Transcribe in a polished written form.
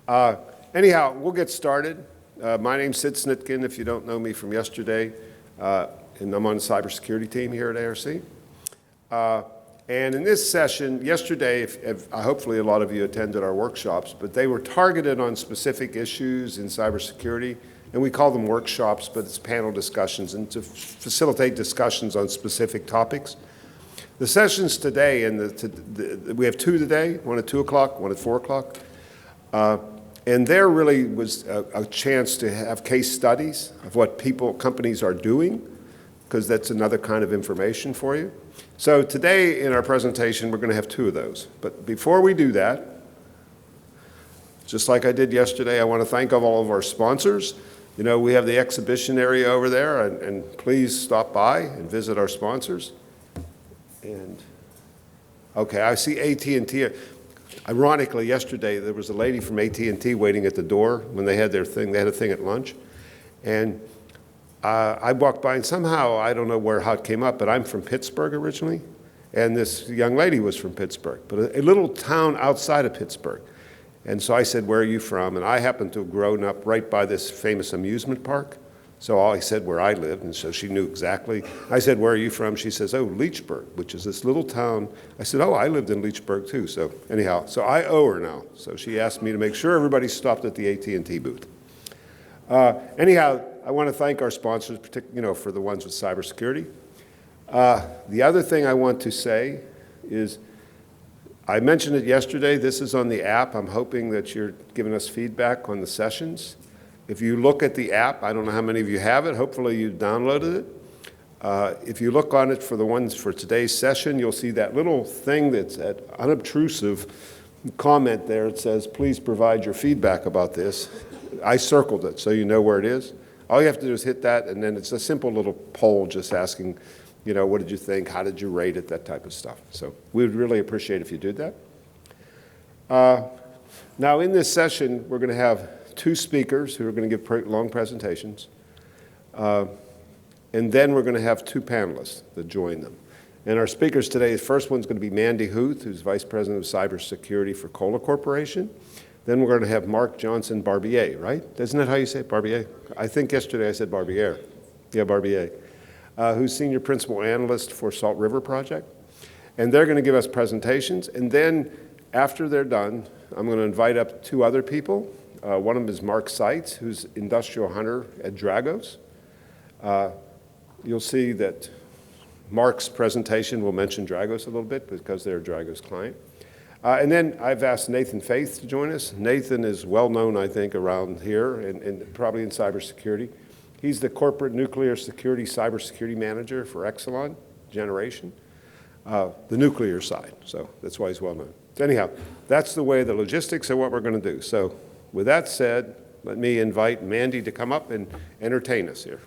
Anyhow, we'll get started. My name's Sid Snitkin, if you don't know me from yesterday, and I'm on the cybersecurity team here at ARC. And in this session, yesterday, hopefully a lot of you attended our workshops, but they were targeted on specific issues in cybersecurity, and we call them workshops, but it's panel discussions, and to facilitate discussions on specific topics. The sessions today, and we have two today, one at 2 o'clock, one at 4 o'clock. And there really was a chance to have case studies of what companies are doing, because that's another kind of information for you. So today in our presentation, we're going to have two of those. But before we do that, just like I did yesterday, I want to thank all of our sponsors. You know, we have the exhibition area over there, and please stop by and visit our sponsors. And okay, I see AT&T. Ironically, yesterday there was a lady from AT&T waiting at the door when they had their thing. They had a thing at lunch, and I walked by, and somehow I don't know how it came up, but I'm from Pittsburgh originally, and this young lady was from Pittsburgh, but a little town outside of Pittsburgh. And so I said, "Where are you from?" And I happened to have grown up right by this famous amusement park. So I said where I lived, and so she knew exactly. I said, "Where are you from?" She says, "Oh, Leechburg," which is this little town. I said, "Oh, I lived in Leechburg too." So anyhow, so I owe her now. So she asked me to make sure everybody stopped at the AT&T booth. Anyhow, I want to thank our sponsors, particularly, for the ones with cybersecurity. The other thing I want to say is, I mentioned it yesterday. This is on the app. I'm hoping that you're giving us feedback on the sessions. If you look at the app, I don't know how many of you have it. Hopefully you downloaded it. If you look on it for the ones for today's session, you'll see that little thing that's an unobtrusive comment there. It says, "Please provide your feedback about this." I circled it so you know where it is. All you have to do is hit that, and then it's a simple little poll just asking, what did you think? How did you rate it? That type of stuff. So we would really appreciate if you did that. Now in this session, we're going to have two speakers who are going to give long presentations. And then we're going to have two panelists that join them. And our speakers today, the first one's going to be Mandy Huth, who's Vice President of Cybersecurity for Kohler Corporation. Then we're going to have Mark Johnson Barbier, right? Isn't that how you say it, Barbier? I think yesterday I said Barbier. Yeah, Barbier. Who's Senior Principal Analyst for Salt River Project. And they're going to give us presentations. And then after they're done, I'm going to invite up two other people. One of them is Mark Seitz, who's industrial hunter at Dragos. You'll see that Mark's presentation will mention Dragos a little bit because they're a Dragos client. And then I've asked Nathan Faith to join us. Nathan is well known, I think, around here and probably in cybersecurity. He's the corporate nuclear security cybersecurity manager for Exelon Generation, the nuclear side. So that's why he's well known. So anyhow, that's the way the logistics of what we're going to do. So with that said, let me invite Mandy to come up and entertain us here.